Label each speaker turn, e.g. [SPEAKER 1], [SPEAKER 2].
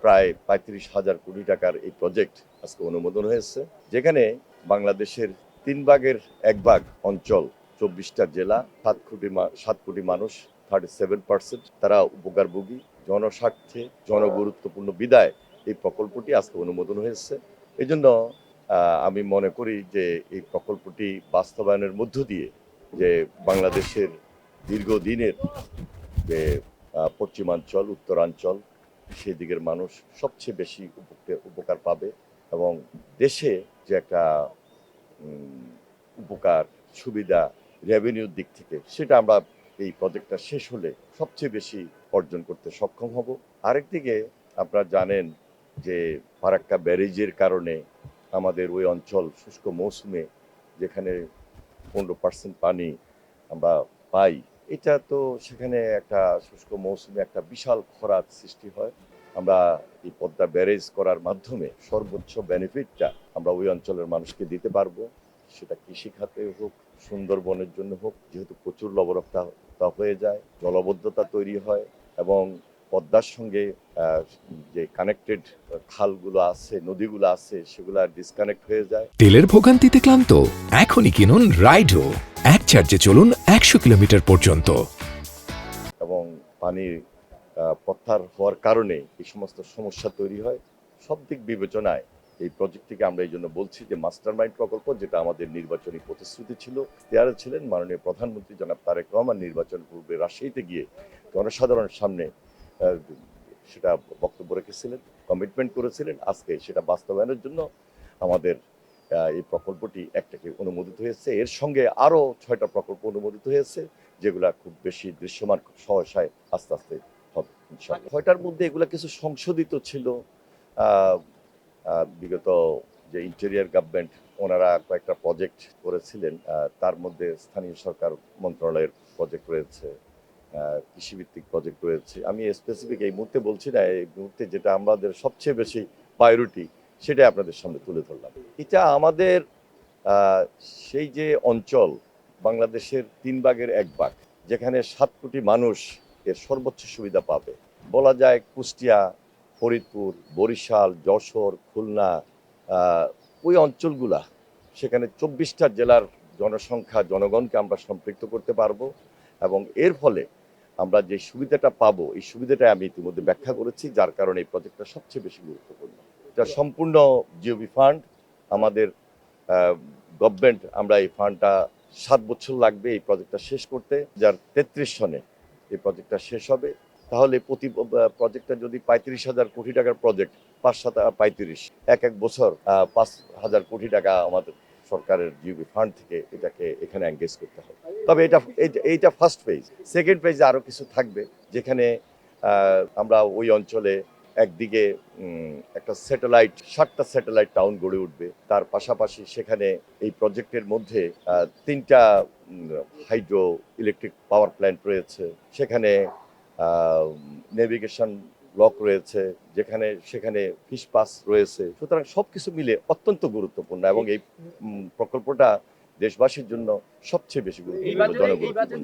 [SPEAKER 1] প্রায় ৩৫,০০০ কোটি টাকার এই প্রজেক্ট আজকে অনুমোদন হয়েছে, যেখানে বাংলাদেশের ৩ ভাগের ১ ভাগ অঞ্চল, ২৪টা জেলা, ৭ কোটি মানুষ, 37% তারা উপকারভোগী। জনস্বার্থে জনগুরুত্বপূর্ণ বিধায় এই প্রকল্পটি আজকে অনুমোদন হয়েছে। এই জন্য আমি মনে করি যে এই প্রকল্পটি বাস্তবায়নের মধ্য দিয়ে যে বাংলাদেশের দীর্ঘদিনের যে পশ্চিমাঞ্চল, উত্তরাঞ্চল, সেদিকের মানুষ সবচেয়ে বেশি উপকার পাবে এবং দেশে যে একটা উপকার, সুবিধা, রেভিনিউর দিক থেকে সেটা আমরা এই প্রজেক্টটা শেষ হলে সবচেয়ে বেশি অর্জন করতে সক্ষম হব। আরেকদিকে আপনারা জানেন যে ফারাক্কা ব্যারেজের কারণে আমাদের ওই অঞ্চল শুষ্ক মৌসুমে যেখানে 15% পানি আমরা পাই, এটা তো সেখানে একটা শুষ্ক মৌসুমে একটা বিশাল খরার সৃষ্টি হয়। আমরা এই পদ্মা ব্যারেজ করার মাধ্যমে সর্বোচ্চ বেনিফিটটা আমরা ওই অঞ্চলের মানুষকে দিতে পারবো। সেটা কৃষি খাতে হোক, সুন্দরবনের জন্য হোক, যেহেতু প্রচুর লবণাক্ততা হয়ে যায়, জলবদ্ধতা তৈরি হয় এবং পদ্মার সঙ্গে যে কানেক্টেড খালগুলো আছে, নদীগুলো আছে, সেগুলো ডিসকানেক্ট হয়ে যায়।
[SPEAKER 2] তেলের ভোগান্তিতে ক্লান্ত? এখনই কিনুন রাইডো, এক চার্জে চলুন ১০০ কিলোমিটার পর্যন্ত।
[SPEAKER 1] এবং পানির প্রত্যাহার হওয়ার কারণে এই সমস্ত সমস্যা তৈরি হয়। সব দিক বিবেচনায় এই প্রজেক্টটিকে আমরা এই জন্য বলছি যে মাস্টার মাইন্ড প্রকল্প, যেটা আমাদের নির্বাচনী প্রতিশ্রুতি ছিল। ইখতিয়ারে ছিলেন মাননীয় প্রধানমন্ত্রী জনাব তারেক রহমান নির্বাচন পূর্বে রাজশাহীতে গিয়ে জনসাধারণের সামনে সেটা বক্তব্য রেখেছিলেন, কমিটমেন্ট করেছিলেন। আজকে সেটা বাস্তবায়নের জন্য আমাদের এই প্রকল্পটি একটাকে অনুমোদিত হয়েছে। এর সঙ্গে আরও 6টা প্রকল্প অনুমোদিত হয়েছে, যেগুলা খুব বেশি দৃশ্যমান, খুব সহসায় আস্তে আস্তে হবে ইনশাআল্লাহ। 6টার মধ্যে এগুলা কিছু সংশোধিত ছিল। বিগত যে ইন্টেরিয়ার গভর্নমেন্ট, ওনারা কয়েকটা প্রজেক্ট করেছিলেন, তার মধ্যে স্থানীয় সরকার মন্ত্রণালয়ের প্রজেক্ট রয়েছে, কৃষিভিত্তিক প্রজেক্ট রয়েছে। আমি স্পেসিফিক এই মুহূর্তে বলছি না, এই মুহূর্তে যেটা আমাদের সবচেয়ে বেশি প্রায়োরিটি সেটাই আপনাদের সামনে তুলে ধরলাম। এটা আমাদের সেই যে অঞ্চল, বাংলাদেশের 3 ভাগের 1 ভাগ, যেখানে 7 কোটি মানুষ এর সর্বোচ্চ সুবিধা পাবে। বলা যায় কুষ্টিয়া, ফরিদপুর, বরিশাল, যশোর, খুলনা, ওই অঞ্চলগুলা, সেখানে 24টা জেলার জনসংখ্যা, জনগণকে আমরা সম্পৃক্ত করতে পারবো এবং এর ফলে আমরা যে সুবিধাটা পাবো, এই সুবিধাটা আমি ইতিমধ্যে ব্যাখ্যা করেছি, যার কারণে এই প্রজেক্টটা সবচেয়ে বেশি গুরুত্বপূর্ণ। এটা সম্পূর্ণ জিওবি ফান্ড, আমাদের গভর্নমেন্ট, আমরা এই ফান্ডটা 7 বছর লাগবে এই প্রজেক্টটা শেষ করতে। 2033 সনে এই প্রজেক্টটা শেষ হবে। তাহলে প্রতি প্রজেক্টটা যদি 35,000 কোটি টাকার প্রজেক্ট, 5 7 35, এক বছর 5,000 কোটি টাকা আমাদের সরকারের জিওবি ফান্ড থেকে এটাকে এখানে এঙ্গেজ করতে হবে। তবে এইটা ফার্স্ট ফেজ। সেকেন্ড ফেজে আরও কিছু থাকবে, যেখানে আমরা ওই অঞ্চলে একদিকে একটা 7টা স্যাটেলাইট টাউন গড়ে উঠবে। তার পাশাপাশি সেখানে এই প্রজেক্টের মধ্যে 3টা হাইড্রো ইলেকট্রিক পাওয়ার প্ল্যান্ট রয়েছে, সেখানে নেভিগেশন ব্লক রয়েছে, সেখানে ফিশ পাস রয়েছে। সুতরাং সবকিছু মিলে অত্যন্ত গুরুত্বপূর্ণ এবং এই প্রকল্পটা দেশবাসীর জন্য সবচেয়ে বেশি গুরুত্বপূর্ণ, জনগুরুত্বপূর্ণ।